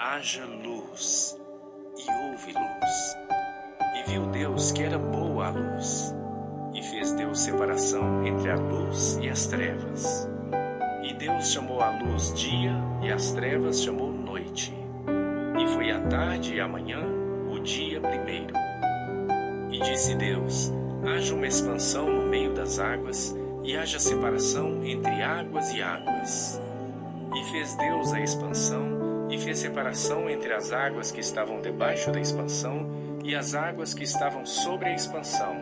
haja luz, e houve luz. E viu Deus que era boa a luz, e fez Deus separação entre a luz e as trevas. E Deus chamou a luz dia, e as trevas chamou noite. E foi a tarde e a manhã, o dia primeiro. E disse Deus: haja uma expansão no meio das águas, e haja separação entre águas e águas. E fez Deus a expansão, e fez separação entre as águas que estavam debaixo da expansão e as águas que estavam sobre a expansão.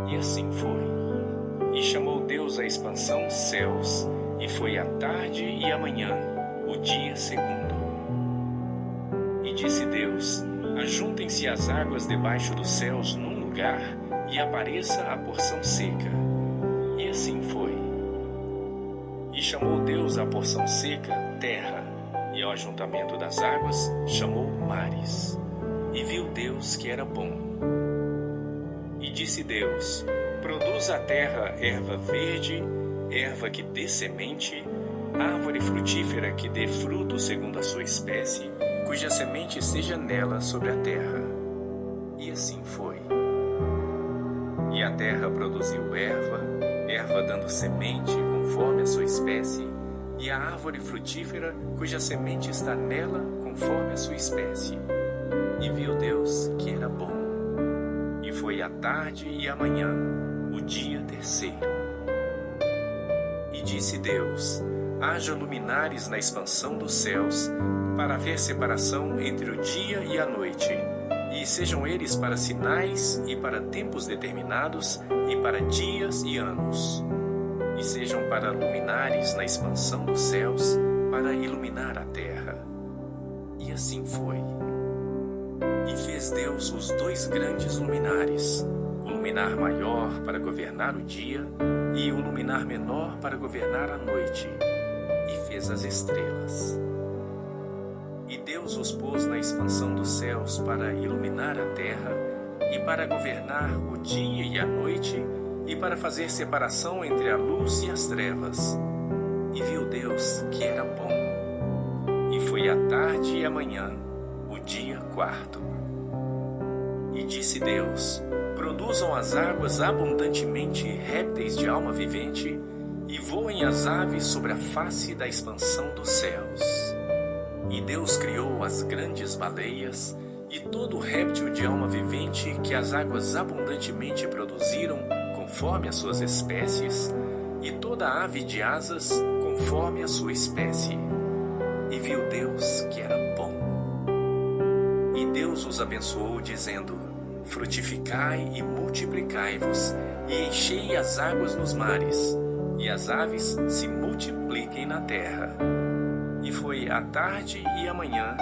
E assim foi. E chamou Deus a expansão céus, e foi a tarde e a manhã, o dia segundo. E disse Deus: ajuntem-se as águas debaixo dos céus num lugar, e apareça a porção seca. E assim foi. E chamou Deus a porção seca terra, e ao ajuntamento das águas chamou mares. E viu Deus que era bom. E disse Deus: produza a terra erva verde, erva que dê semente, árvore frutífera que dê fruto segundo a sua espécie, cuja semente esteja nela sobre a terra. E assim foi. E a terra produziu erva, erva dando semente conforme a sua espécie, e a árvore frutífera cuja semente está nela conforme a sua espécie. E viu Deus que era bom. E foi a tarde e a manhã, o dia terceiro. E disse Deus: haja luminares na expansão dos céus, para haver separação entre o dia e a noite, e sejam eles para sinais e para tempos determinados, e para dias e anos. E sejam para luminares na expansão dos céus, para iluminar a terra. E assim foi. E fez Deus os dois grandes luminares, o luminar maior para governar o dia, e o luminar menor para governar a noite. E fez as estrelas. E Deus os pôs na expansão dos céus para iluminar a terra, e para governar o dia e a noite, e para fazer separação entre a luz e as trevas. E viu Deus que era bom. E foi a tarde e a manhã, o dia quarto. E disse Deus: produzam as águas abundantemente répteis de alma vivente, e voem as aves sobre a face da expansão dos céus. E Deus criou as grandes baleias, e todo réptil de alma vivente que as águas abundantemente produziram, conforme as suas espécies, e toda ave de asas, conforme a sua espécie. E viu Deus que era bom. E Deus os abençoou, dizendo: frutificai e multiplicai-vos, e enchei as águas nos mares, e as aves se multipliquem na terra. E foi a tarde e a manhã,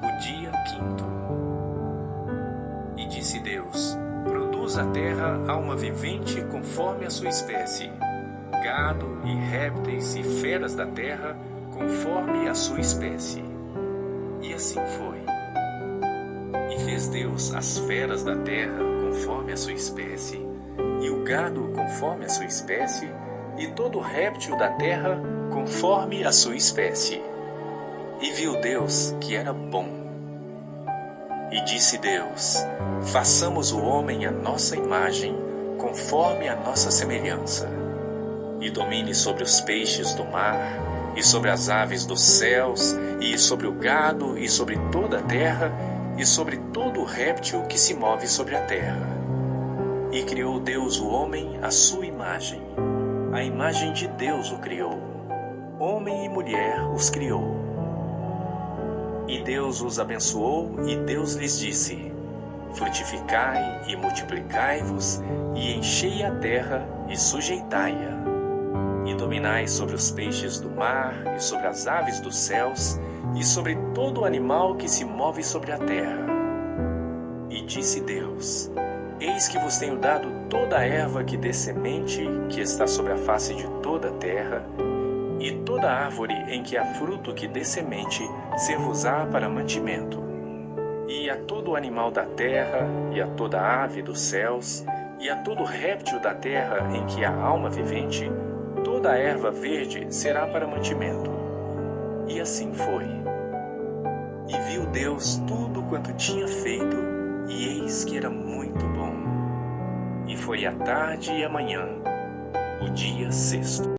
o dia quinto. E disse Deus: produz a terra alma vivente conforme a sua espécie, gado e répteis e feras da terra conforme a sua espécie. E assim foi. E fez Deus as feras da terra conforme a sua espécie, e o gado conforme a sua espécie, e todo réptil da terra conforme a sua espécie. E viu Deus que era bom. E disse Deus: façamos o homem à nossa imagem, conforme a nossa semelhança, e domine sobre os peixes do mar, e sobre as aves dos céus, e sobre o gado, e sobre toda a terra, e sobre todo réptil que se move sobre a terra. E criou Deus o homem à sua imagem. A imagem de Deus o criou. Homem e mulher os criou. E Deus os abençoou, e Deus lhes disse: frutificai e multiplicai-vos, e enchei a terra e sujeitai-a. E dominai sobre os peixes do mar, e sobre as aves dos céus, e sobre todo animal que se move sobre a terra. E disse Deus: eis que vos tenho dado toda a erva que dê semente, que está sobre a face de toda a terra, e toda árvore em que há fruto que dê semente, ser-vos-á para mantimento. E a todo animal da terra, e a toda ave dos céus, e a todo réptil da terra em que há alma vivente, toda a erva verde será para mantimento. E assim foi. E viu Deus tudo quanto tinha feito, e eis que era muito bom. E foi a tarde e a manhã, o dia sexto.